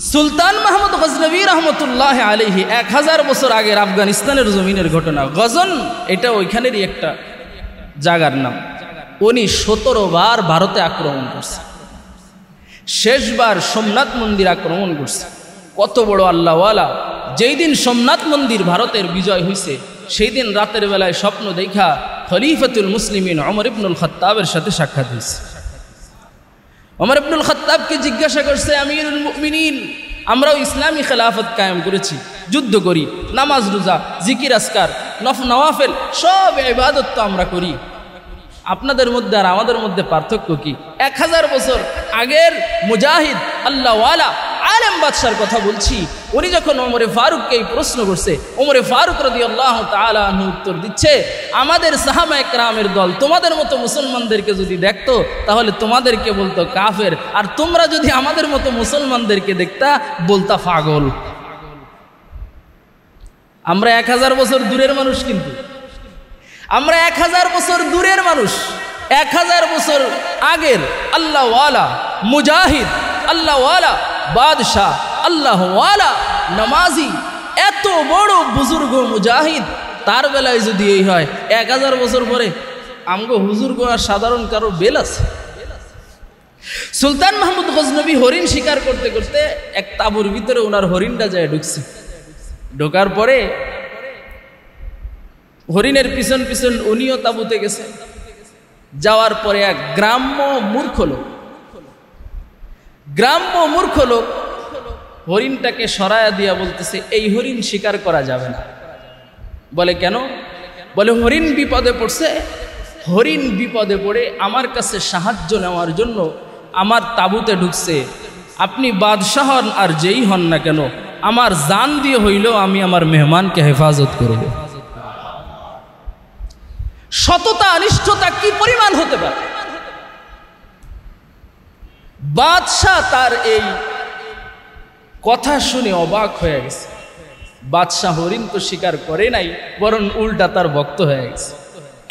সুলতান মাহমুদ গজনবী রহমতুল্লাহ আলাইহি 1000 বছর আগের আফগানিস্তানের জমিনের ঘটনা। গজন এটা ওইখানেরই একটা জায়গার নাম। উনি 17 বার ভারতে আক্রমণ করছে। শেষবার সোমনাথ মন্দির আক্রমণ করছে। কত বড় আল্লাহওয়ালা! যেই দিন সোমনাথ মন্দির ভারতের বিজয় হয়েছে সেই দিন রাতের বেলায় স্বপ্ন দেখা খলিফাতুল মুসলিমিন ওমর ইবনুল খাত্তাবের সাথে সাক্ষাৎ হয়েছে। ওমর ইবনুল খাত্তাবকে জিজ্ঞাসা করছে, আমিরুল মুমিনিন, আমরাও ইসলামী খেলাফত কায়েম করেছি, যুদ্ধ করি, নামাজ রোজা জিকির আসকার নওয়াফেল সব ইবাদত তো আমরা করি, আপনাদের মধ্যে আর আমাদের মধ্যে পার্থক্য কি? 1000 বছর আগের মুজাহিদ আল্লাহওয়ালা আলেম বাদশার কথা বলছি। উনি যখন ওমরে ফারুককে এই প্রশ্ন করছে, ওমরে ফারুক রাদিয়াল্লাহু তাআলা আনহু উত্তর দিচ্ছে, আমাদের সাহাবায়ে কেরামের দল তোমাদের মতো মুসলমানদেরকে যদি দেখতো তাহলে তোমাদেরকে বলতো কাফের, আর তোমরা যদি আমাদের মতো মুসলমানদেরকে দেখতা বলতা পাগল। আমরা 1000 বছর দূরের মানুষ, কিন্তু আমরা 1000 বছর দূরের মানুষ। 1000 বছর আগের আল্লাহওয়ালা মুজাহিদ, আল্লাহওয়ালা বাদশাহ, আল্লাহওয়ালা নামাজি, এত বড় বুজুর্গ মুজাহিদ, তার বেলায় যদি এই হয়, 1000 বছর পরে আমগো হুজুরগো আর সাধারণ কারো বেল আছে? সুলতান মাহমুদ গজনবী হরিণ শিকার করতে করতে এক তাঁবুর ভিতরে ওনার হরিণটা যায় ঢুকছে। ঢোকার পরে হরিণের পিছন পিছন উনিও তাঁবুতে গেছে। যাওয়ার পরে এক গ্রাম্য মূর্খ লোক হরিণটাকে সরায়া দিয়া বলতেছে, এই হরিণ শিকার করা যাবে না। বলে কেন? বলে হরিণ বিপদে পড়ছে। হরিণ বিপদে পড়ে আমার কাছে সাহায্য নেওয়ার জন্য আমার তাঁবুতে ঢুকছে। আপনি বাদশাহ হন আর যেই হন না কেন, আমার জান দিয়ে হইলেও আমি আমার মেহমানকে হেফাজত করব। সততা অনিষ্ঠতা কি পরিমাণ হতে পারে! বাদশাহ তার এই কথা শুনে অবাক হয়ে গেছে। বাদশাহ হরিণ তো শিকার করে নাই, বরং উল্টা তার ভক্ত হয়ে গেছে।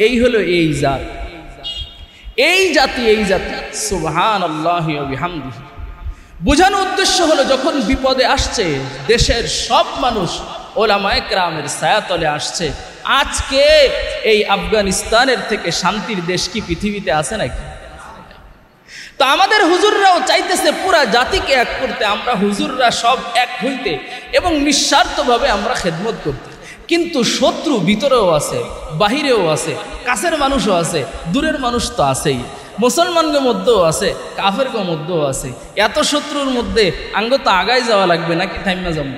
এই হলো এই জাতি সুবহানাল্লাহি ওয়া বিহামদিহি। বোঝানোর উদ্দেশ্য হলো, যখন বিপদে আসছে দেশের সব মানুষ ওলামায়ে কেরামের ছায়াতলে আসছে। আজকে এই আফগানিস্তানের থেকে শান্তির দেশ কি পৃথিবীতে আছে নাকি? তো আমাদের হুজুররাও চাইতেছে পুরা জাতিকে এক করতে, আমরা হুজুররা সব এক হইতে এবং নিঃস্বার্থভাবে আমরা খেদমত করতে। কিন্তু শত্রু ভিতরেও আছে, বাহিরেও আছে, কাছের মানুষও আছে, দূরের মানুষ তো আছেই, মুসলমানদের মধ্যেও আছে, কাফের মধ্যেও আছে। এত শত্রুর মধ্যে আঙ্গ তো আগায় যাওয়া লাগবে নাকি থাইমা যাবো?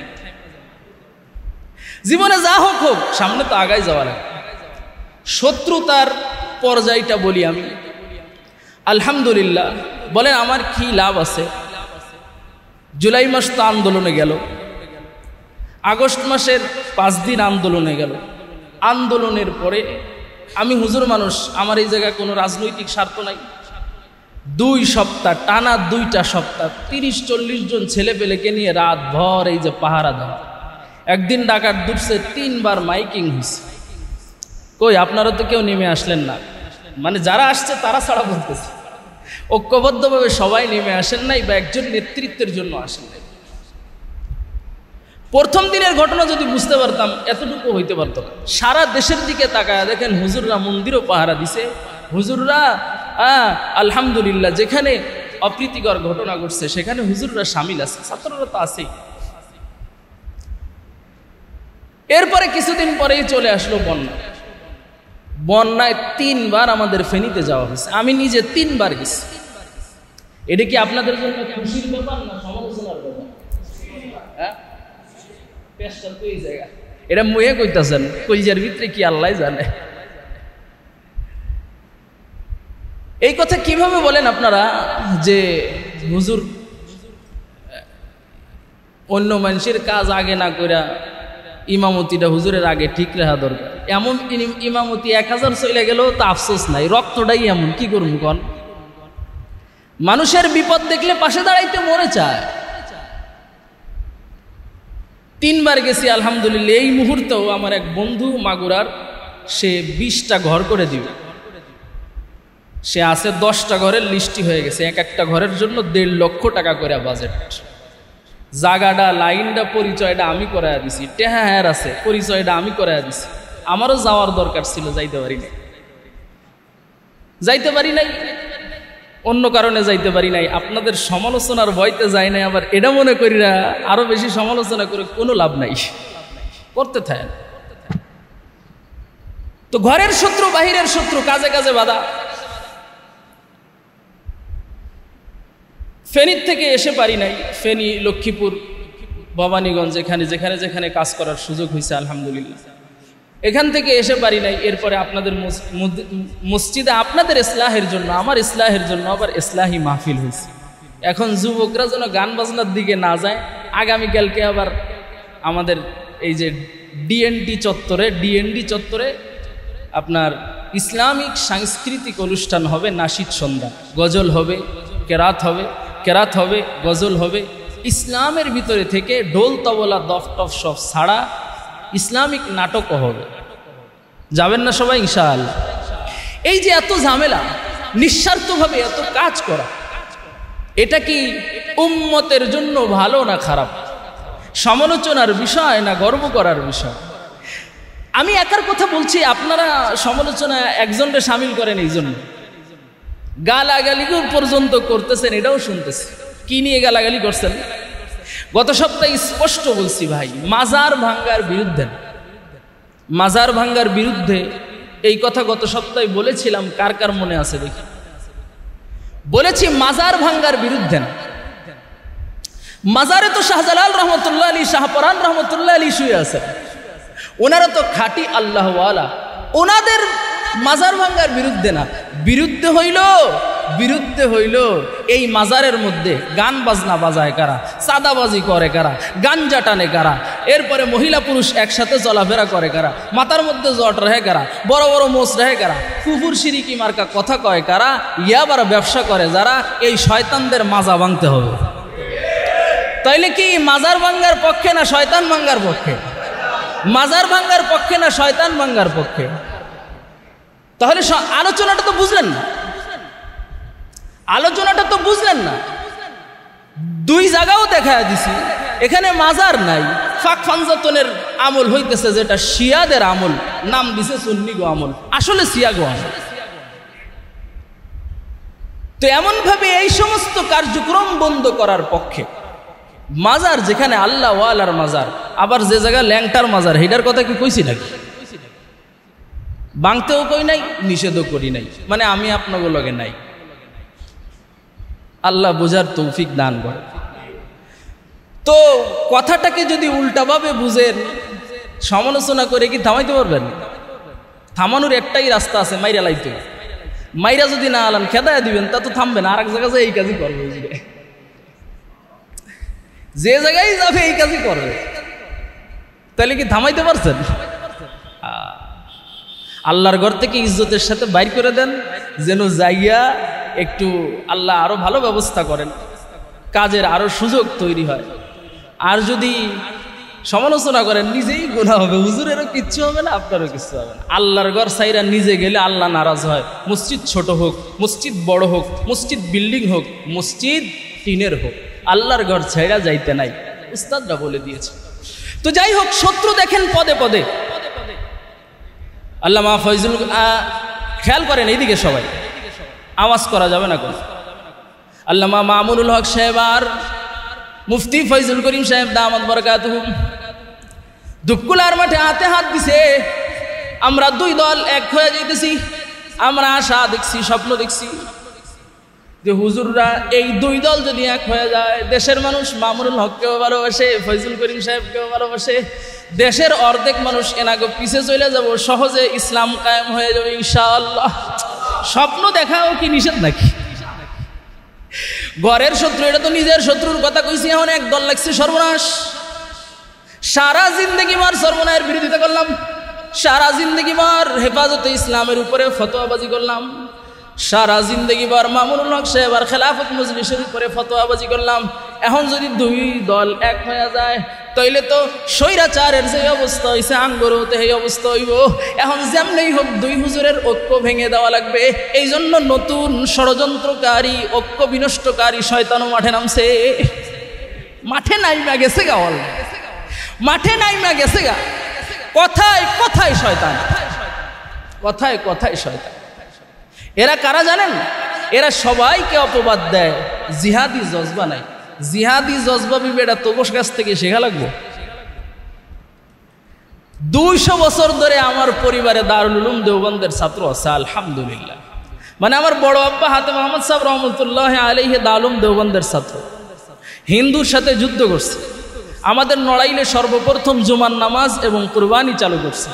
জীবনে যা হোক সামনে তো আগায় যাওয়া লাগবে। শত্রুতার পর্যায়টা বলি আমি। আলহামদুলিল্লাহ, বলেন আমার কি লাভ আছে? জুলাই মাস তো আন্দোলনে গেল, আগস্ট মাসের 5 দিন আন্দোলনে গেল। আন্দোলনের পরে আমি হুজুর মানুষ, আমার এই জায়গায় কোনো রাজনৈতিক স্বার্থ নাই। 2 সপ্তাহ টানা, 2টা সপ্তাহ 30-40 জন ছেলে পেলেকে নিয়ে রাত ভর এই যে পাহারা দেওয়া। একদিন ডাকাত ঢুকছে, 3 বার মাইকিং হয়েছে। কই আপনারা তো কেউ নেমে আসলেন না, মানে যারা আসছে তারা ছাড়া বলতেছে। ঐক্যবদ্ধভাবে সবাই নেমে আসেন নাই, বা একজন নেতৃত্বের জন্য আসেন নাই। প্রথম দিনের ঘটনা যদি বুঝতে পারতাম এতটুকু হইতে পারত না। সারা দেশের দিকে তাকায় দেখেন হুজুররা মন্দিরও পাহারা দিছে। হুজুররা আলহামদুলিল্লাহ, যেখানে অপ্রীতিকর ঘটনা ঘটছে সেখানে হুজুররা সামিল আছে, ছাত্ররা তো আছেই। এরপরে কিছুদিন পরেই চলে আসলো বন্যায় 3 বার আমাদের ফেনীতে যাওয়া হয়েছে। আমি নিজে 3 বার গেছি। এটা কি আপনাদের জন্য খুশির ব্যাপার না সমালোচনার ব্যাপার? হ্যাঁ, পেশটা তো এই জায়গা, এটা মুয়ে কইতাছেন, কইজার ভিতরে কি আল্লাহ জানে। এই কথা কিভাবে বলেন আপনারা যে হুজুর অন্য মানুষের কাজ আগে না কইরা ইমামতিটা হুজুরের আগে ঠিক রাখা দরকার? এমন ইমামতি 1000 চলে গেলেও তো আফসোস নাই, রক্তটাই এমন, কি করবো কন? মানুষের বিপদ দেখলে পাশে দাঁড়াইতে মনে চায়। 3 বার গেছি আলহামদুলিল্লাহ। এই মুহূর্তেও আমার এক বন্ধু মাগুরার, সে 20টা ঘর করে দিবে। সে আছে 10টা ঘরের লিস্টি হয়ে গেছে, এক একটা ঘরের জন্য 1.5 লক্ষ টাকা করে বাজেট। জাগাডা লাইনটা পরিচয়টা আমি করাইয়া দিছি, টেহা হ্যার আছে পরিচয়টা আমি করাইয়া দিছি। আমারও যাওয়ার দরকার ছিল, যাইতে পারি নাই, অন্য কারণে যাইতে পারি নাই। আপনাদের সমালোচনার ভয়তে যাই নাই, আবার এটা মনে করি না আরো বেশি সমালোচনা করে কোনো লাভ নাই, করতে থাকেন। তো ঘরের শত্রু বাহিরের শত্রু, কাজে কাজে বাধা। ফেনীর থেকে এসে পারি নাই, ফেনী, লক্ষ্মীপুর, ভবানীগঞ্জ, যেখানে যেখানে কাজ করার সুযোগ হয়েছে আলহামদুলিল্লাহ, এখান থেকে এসে পারি নাই। এরপরে আপনাদের মসজিদে আপনাদের ইসলাহের জন্য, আমার ইসলাহের জন্য আবার ইসলাহি মাহফিল হয়েছে। এখন যুবকরা যেন গান বাজনার দিকে না যায়। আগামীকালকে আবার আমাদের এই যে ডিএনডি চত্বরে আপনার ইসলামিক সাংস্কৃতিক অনুষ্ঠান হবে, নাশিদ সন্ধ্যা, গজল হবে, কেরাত হবে, গজল হবে। ইসলামের ভিতরে থেকে ঢোল তবলা দফটফ সব ছাড়া ইসলামিক নাটকও হবে। যাবেন না সবাই ইনশাআল্লাহ? এই যে এত ঝামেলা, নিঃস্বার্থভাবে এত কাজ করা, এটা কি উম্মতের জন্য ভালো না খারাপ? সমালোচনার বিষয় না গর্ব করার বিষয়? আমি একার কথা বলছি, আপনারা সমালোচনা একজনকে সামিল করেন, এই জন্য গালাগালি পর্যন্ত করতেছেন, এটাও শুনতেছি। কি নিয়ে গালাগালি করছেন? গত সপ্তাহে স্পষ্ট বলছি ভাই, মাজার ভাঙ্গার বিরুদ্ধে এই কথা গত সপ্তাহে বলেছিলাম। কার কার মনে আছে দেখি? বলেছি মাজার ভাঙ্গার বিরুদ্ধে না। মাজারে তো শাহজালাল রহমতুল্লাহ আলী, শাহপরান রহমতুল্লাহ আলী শুয়ে আছে, ওনারা তো খাঁটি আল্লাহওয়ালা। ওনাদের মাজার ভাঙ্গার বিরুদ্ধে না, বিরুদ্ধে হইল এই মাজারের মধ্যে গান বাজনা বাজায় কারা, চাঁদাবাজি করে কারা, গাঞ্জা টানে কারা, এরপরে মহিলা পুরুষ একসাথে চলাফেরা করে কারা, মাথার মধ্যে জট রহে কারা, বড় বড় মোষ রহে কারা, কুকুর সিরিকি মার্কা কথা কয় কারা, ইয়াবার ব্যবসা করে যারা, এই শয়তানদের মাজা ভাঙতে হবে। তাইলে কি মাজার ভাঙ্গার পক্ষে না শয়তান ভাঙ্গার পক্ষে? মাজার ভাঙ্গার পক্ষে না শয়তান ভাঙ্গার পক্ষে? তাহলে আলোচনাটা তো বুঝলেন না, দুই জায়গাও দেখা দিছি। এখানে মাজার নাই, ফাঁক ফানজাতনের আমল হইতেছে, যেটা শিয়াদের আমল, নাম দিছে সুন্নি গো আমল, আসলে শিয়া গো আমল। তো এমন ভাবে এই সমস্ত কার্যক্রম বন্ধ করার পক্ষে। মাজার যেখানে আল্লাহ ওয়ালার মাজার, আবার যে জায়গা ল্যাংটার মাজার, হেটার কথা কি কইছি নাকি? বাংতেও কই নাই, নিষেধও করি নাই, মানে আমি আপনার লগে নাই। আল্লাহ বোঝার তৌফিক দান করে। তো কথাটাকে যদি উল্টাভাবে বুঝেন, সমালোচনা করে কি থামাইতে পারবেন? থামানোর একটাই রাস্তা আছে, মাইরা লাইতে। মাইরা যদি না আলান, খেদায়া দিবেন, তা তো থামবেন, আর এক জায়গায় এই কাজই করবে। যে জায়গায় যাবে এই কাজই করবে, তাহলে কি থামাইতে পারছেন? আল্লাহর ঘর থেকে ইজ্জতের সাথে বাইর করে দেন, যেন যাইয়া একটু আল্লাহ আরো ভালো ব্যবস্থা করেন, কাজের আরো সুযোগ তৈরি হয়। আর যদি সমালোচনা করেন, নিজেই গুনাহ হবে, হুজুরেরও কিচ্ছু হবে না, আপনারও কিচ্ছু হবে না। আল্লাহর ঘর সাইরা নিজে গেলে আল্লাহ নারাজ হয়। মসজিদ ছোট হোক, মসজিদ বড় হোক, মসজিদ বিল্ডিং হোক, মসজিদ টিনের হোক, আল্লাহর ঘর ছাইরা যাইতে নাই, উস্তাদরা বলে দিয়েছে। তো যাই হোক, শত্রু দেখেন পদে পদে। আল্লামা ফয়জুল, খেয়াল করেন এইদিকে সবাই, আওয়াজ করা যাবে না কোন। আল্লামা মামুনুল হক সাহেব আর মুফতি ফয়জুল করিম সাহেব দামাত বরকাতুহু দুপকুলার মাঠে হাতে হাত দিছে। আমরা দুই দল এক হয়ে যাইতেছি। আমরা আশা দেখছি, স্বপ্ন দেখছি যে হুজুররা এই দুই দল যদি এক হয়ে যায়, দেশের মানুষ মামুনুল হককেও ভালোবাসে, ফয়জুল করিম সাহেবকেও ভালোবাসে, দেশের অর্ধেক মানুষ এনাকে পিছে চলে যাব, সহজে ইসলাম কায়েম হয়ে যাবে ইনশাআল্লাহ। স্বপ্ন দেখাও কি নিষেধ নাকি? ঘরের শত্রু, এটা তো নিজের শত্রুর কথা কইছি। এখন এক দল লাগছে সর্বনাশ। সারা জিন্দগি মার সর্বনাশের বিরোধিতা করলাম, সারা জিন্দগি মার হেফাজতে ইসলামের উপরে ফতোয়াবাজি করলাম, সারা জিন্দগি বার মামুনুল হক সাহেব আর খেলাফত মজলিসের উপরে ফতোয়াবাজি করলাম। এখন যদি দুই দল এক হয়ে যায়, তাইলে তো স্বৈরাচারের যে অবস্থা হয়েছে আঙ্গরতে এই অবস্থা হইব। এখন যেমনই হোক দুই হুজুরের ঐক্য ভেঙে দেওয়া লাগবে। এই জন্য নতুন ষড়যন্ত্রকারী, ঐক্য বিনষ্টকারী শয়তানও মাঠে নামছে। মাঠে নাইমা গেছে গা, মাঠে নাইমা গেছে গা। কথায় কথায় শয়তান, কথায় কথায় শয়তান। এরা কারা জানেন? এরা সবাইকে অপবাদ দেয় জিহাদি জজবা নাই। জিহাদি জজবা বিবেটা তোবস কাছ থেকে শেখা লাগবো। 200 বছর ধরে আমার পরিবারে দারুল উলুম দেওবন্দের ছাত্র আছে আলহামদুলিল্লাহ। মানে আমার বড় আব্বা হাতে মোহাম্মদ সাহেব রহমতুল্লাহ আলাইহি দারুল দেওবন্দের ছাত্র, হিন্দুর সাথে যুদ্ধ করছে। আমাদের নড়াইলে সর্বপ্রথম জুমার নামাজ এবং কুরবানি চালু করছে।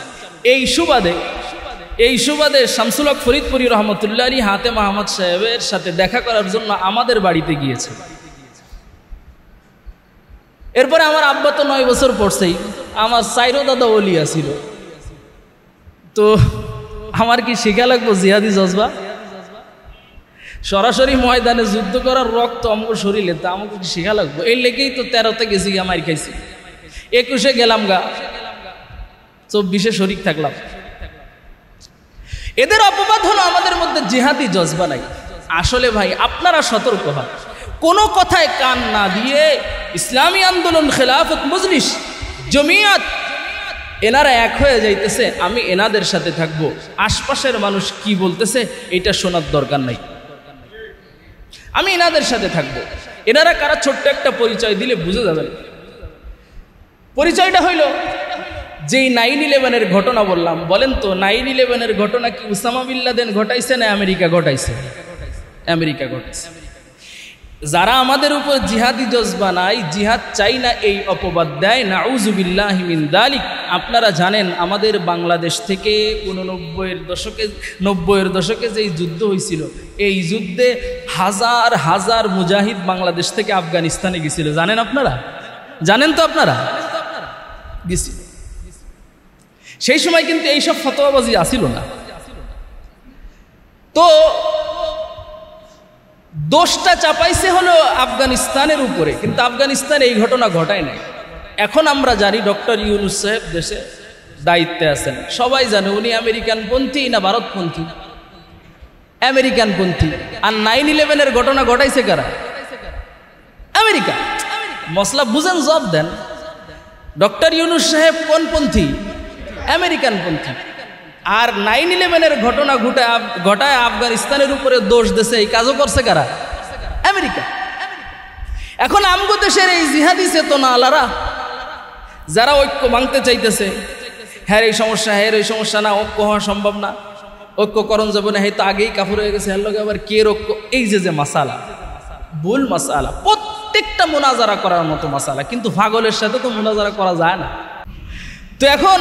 এই সুবাদে শামসুল হক ফরিদপুরি রহমতুল্লাহ আলী হাতে মোহাম্মদ সাহেবের সাথে দেখা করার জন্য আমাদের বাড়িতে গিয়েছে। এরপরে আমার আব্বা তো 9 বছর পড়ছেই, আমার চাইরো দাদা ওলিয়া ছিল। তো আমার কি শেখা লাগবো জিহাদি জজবা? সরাসরি ময়দানে যুদ্ধ করার রক্ত আমার শরীরে, তা আমাকে কি শেখা লাগবো? এই লেগেই তো 13তে গেছি গা, মার খাইছি। 21-এ গেলাম গা, 24-এ শরিক থাকলাম। এদের অপবাদ হলো আমাদের মধ্যে জিহাদি জজবা নাই। আসলে ভাই আপনারা সতর্ক হন, কোনো কথায় কান না দিয়ে ইসলামী আন্দোলন, খেলাফত মজলিস, জমিয়াত এনারা এক হয়ে যাইতেছে। আমি এনাদের সাথে থাকবো, আশপাশের মানুষ কি বলতেছে এটা শোনার দরকার নাই, আমি এনাদের সাথে থাকবো। এনারা কারা ছোট্ট একটা পরিচয় দিলে বুঝে যাবেন। পরিচয়টা হইল যেই 9/11-এর ঘটনা বললাম। বলেন তো 9/11-এর ঘটনা কি উসামা বিন লাদেন ঘটাইছে না আমেরিকা ঘটাইছে? আমেরিকা ঘটাইছে। যারা আমাদের উপর জিহাদি জজবা নাই, জিহাদ চাই না, এই অপবাদ দেয়, নাউযুবিল্লাহি মিন যালিক। আপনারা জানেন আমাদের বাংলাদেশ থেকে 90-এর দশকে যেই যুদ্ধ হয়েছিল, এই যুদ্ধে হাজার হাজার মুজাহিদ বাংলাদেশ থেকে আফগানিস্তানে গেছিল। জানেন আপনারা? জানেন তো আপনারা? গেছিল। সেই সময় কিন্তু এইসব ফতোয়াবাজি আসিল না। তো দোষটা চাপাইছে হলো আফগানিস্তানের উপরে, কিন্তু আফগানিস্তান এই ঘটনা ঘটায় নাই। এখন আমরা জানি ডক্টর ইউনূস সাহেব দেশে দায়িত্বে আছেন, সবাই জানে উনি আমেরিকানপন্থী না ভারতপন্থী? আমেরিকানপন্থী। আর 9/11-এর ঘটনা ঘটাইছে কারা? আমেরিকা। মশলা বুঝেন, জবাব দেন। ডক্টর ইউনূস সাহেব কোন পন্থী? আমেরিকানপন্থী। আর 9/11-এর ঘটনা ঘটায় আফগানিস্তানের উপরে দোষ দেশে এই কাজও করছে কারা? আমেরিকা। এখন আমগো দেশের এই জিহাদি চেতনা আলারা যারা ঐক্য ভাঙতে চাইতেছে, হ্যাঁ এই সমস্যা, হ্যাঁ এই সমস্যা না, ঐক্য হওয়া সম্ভব না, ঐক্যকরণ যাবে না, হয়তো আগেই কাফুর হয়ে গেছে, এর লগে আবার কে ঐক্য? এই যে মাসালা, ভুল মাসালা। প্রত্যেকটা মুনাজারা করার মতো মাসালা, কিন্তু পাগলের সাথে তো মুনাজারা করা যায় না। তো এখন